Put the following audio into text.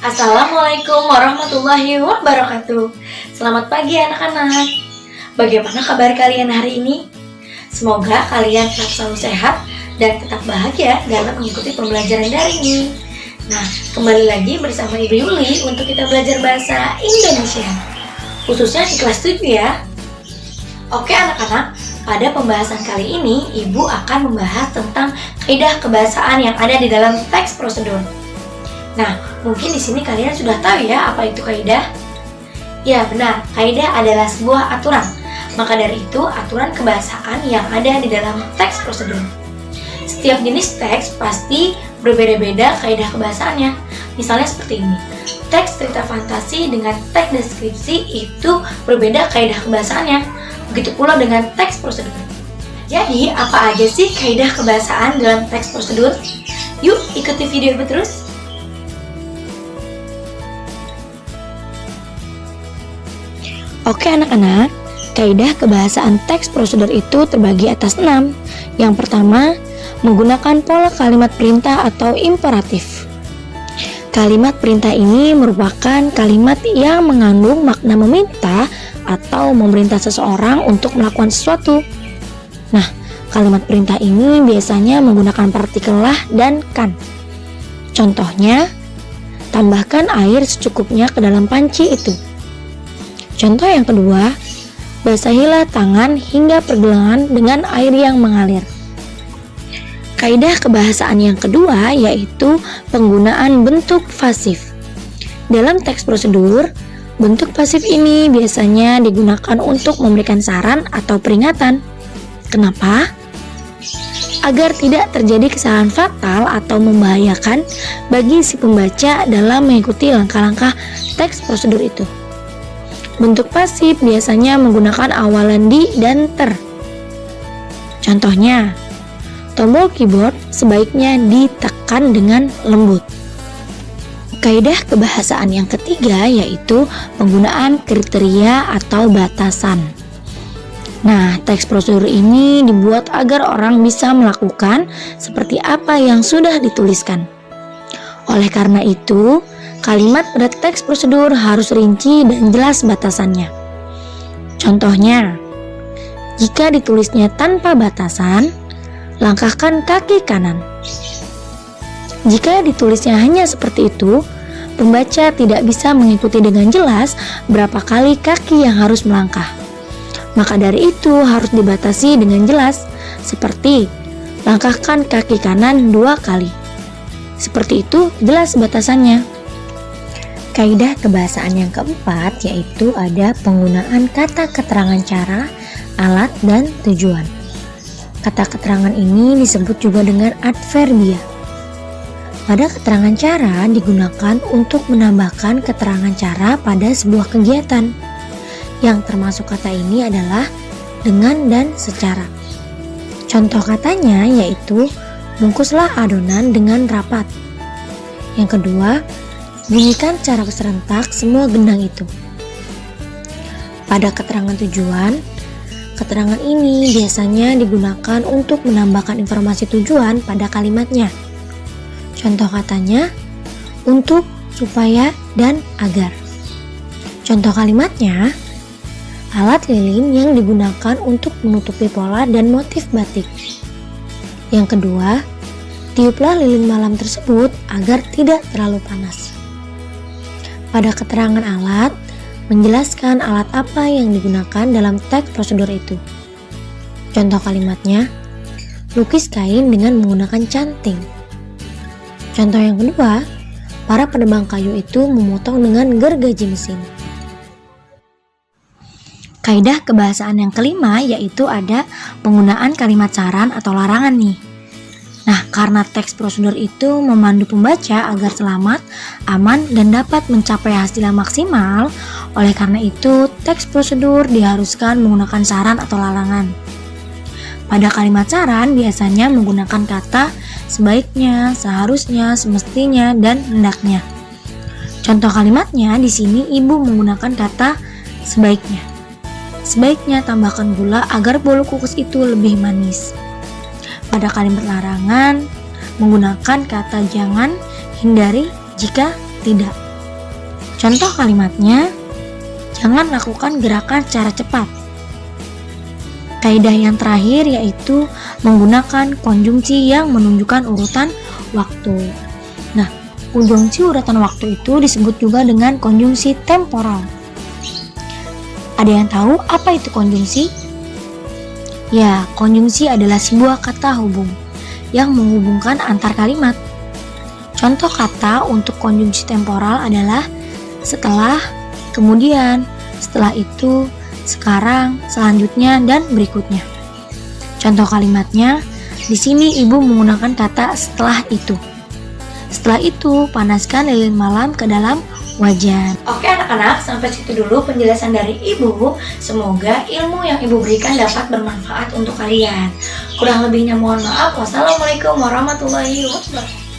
Assalamualaikum warahmatullahi wabarakatuh. Selamat pagi anak-anak. Bagaimana kabar kalian hari ini? Semoga kalian tetap selalu sehat dan tetap bahagia dalam mengikuti pembelajaran daring ini. Nah, kembali lagi bersama Ibu Yuli untuk kita belajar bahasa Indonesia, khususnya di kelas 7 ya. Oke anak-anak, pada pembahasan kali ini Ibu akan membahas tentang kaidah kebahasaan yang ada di dalam teks prosedur. Nah, mungkin di sini kalian sudah tahu ya apa itu kaidah? Ya benar, kaidah adalah sebuah aturan. Maka dari itu, aturan kebahasaan yang ada di dalam teks prosedur. Setiap jenis teks pasti berbeda-beda kaidah kebahasaannya. Misalnya seperti ini. Teks cerita fantasi dengan teks deskripsi itu berbeda kaidah kebahasaannya. Begitu pula dengan teks prosedur. Jadi, apa aja sih kaidah kebahasaan dalam teks prosedur? Yuk, ikuti video Ibu terus. Oke anak-anak, kaidah kebahasaan teks prosedur itu terbagi atas 6. Yang pertama, menggunakan pola kalimat perintah atau imperatif. Kalimat perintah ini merupakan kalimat yang mengandung makna meminta atau memerintah seseorang untuk melakukan sesuatu. Nah, kalimat perintah ini biasanya menggunakan partikel lah dan kan. Contohnya, tambahkan air secukupnya ke dalam panci itu. Contoh yang kedua, basahilah tangan hingga pergelangan dengan air yang mengalir. Kaidah kebahasaan yang kedua yaitu penggunaan bentuk pasif. Dalam teks prosedur, bentuk pasif ini biasanya digunakan untuk memberikan saran atau peringatan. Kenapa? Agar tidak terjadi kesalahan fatal atau membahayakan bagi si pembaca dalam mengikuti langkah-langkah teks prosedur itu. Bentuk pasif biasanya menggunakan awalan di dan ter. Contohnya, tombol keyboard sebaiknya ditekan dengan lembut. Kaidah kebahasaan yang ketiga yaitu penggunaan kriteria atau batasan. Nah, teks prosedur ini dibuat agar orang bisa melakukan seperti apa yang sudah dituliskan. Oleh karena itu, kalimat pada teks prosedur harus rinci dan jelas batasannya. Contohnya, jika ditulisnya tanpa batasan, langkahkan kaki kanan. Jika ditulisnya hanya seperti itu, pembaca tidak bisa mengikuti dengan jelas berapa kali kaki yang harus melangkah. Maka dari itu harus dibatasi dengan jelas, seperti langkahkan kaki kanan 2 kali. Seperti itu jelas batasannya. Kaidah kebahasaan yang keempat yaitu ada penggunaan kata keterangan cara, alat, dan tujuan. Kata keterangan ini disebut juga dengan adverbia. Pada keterangan cara digunakan untuk menambahkan keterangan cara pada sebuah kegiatan. Yang termasuk kata ini adalah dengan dan secara. Contoh katanya yaitu bungkuslah adonan dengan rapat. Yang kedua, bunyikan secara serentak semua gendang itu. Pada keterangan tujuan, keterangan ini biasanya digunakan untuk menambahkan informasi tujuan pada kalimatnya. Contoh katanya, untuk, supaya, dan agar. Contoh kalimatnya, alat lilin yang digunakan untuk menutupi pola dan motif batik. Yang kedua, tiuplah lilin malam tersebut agar tidak terlalu panas. Pada keterangan alat, menjelaskan alat apa yang digunakan dalam teks prosedur itu. Contoh kalimatnya, lukis kain dengan menggunakan canting. Contoh yang kedua, para penebang kayu itu memotong dengan gergaji mesin. Kaidah kebahasaan yang kelima yaitu ada penggunaan kalimat saran atau larangan nih. Nah, karena teks prosedur itu memandu pembaca agar selamat, aman, dan dapat mencapai hasil yang maksimal, oleh karena itu teks prosedur diharuskan menggunakan saran atau larangan. Pada kalimat saran biasanya menggunakan kata sebaiknya, seharusnya, semestinya, dan hendaknya. Contoh kalimatnya di sini ibu menggunakan kata sebaiknya. Sebaiknya tambahkan gula agar bolu kukus itu lebih manis. Pada kalimat larangan, menggunakan kata jangan, hindari, jika tidak. Contoh kalimatnya, jangan lakukan gerakan secara cepat. Kaidah yang terakhir yaitu menggunakan konjungsi yang menunjukkan urutan waktu. Nah, konjungsi urutan waktu itu disebut juga dengan konjungsi temporal. Ada yang tahu apa itu konjungsi? Ya, konjungsi adalah sebuah kata hubung yang menghubungkan antar kalimat. Contoh kata untuk konjungsi temporal adalah setelah, kemudian, setelah itu, sekarang, selanjutnya, dan berikutnya. Contoh kalimatnya, di sini ibu menggunakan kata setelah itu. Setelah itu, panaskan lilin malam ke dalam wajan. Oke anak-anak, sampai situ dulu penjelasan dari ibu. Semoga ilmu yang ibu berikan dapat bermanfaat untuk kalian. Kurang lebihnya mohon maaf. Wassalamualaikum warahmatullahi wabarakatuh.